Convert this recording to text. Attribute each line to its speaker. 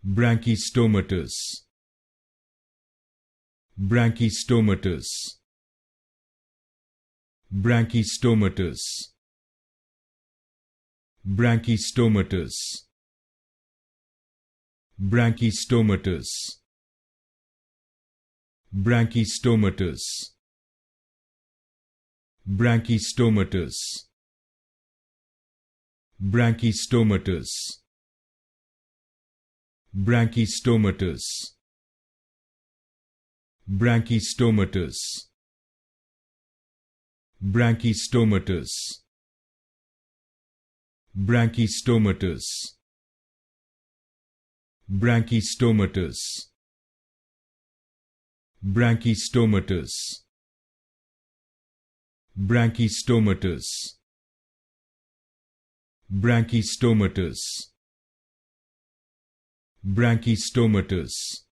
Speaker 1: Brachystomatous. Brachystomatous. Brachystomatous. Brachystomatous. Brachystomatous. Brachystomatous. Brachystomatous. Brachystomatous. Brachystomatous. Brachystomatous. Brachystomatous. Brachystomatous. Brachystomatous. Brachystomatous. Brachystomatous. Brachystomatous. Brachystomatous.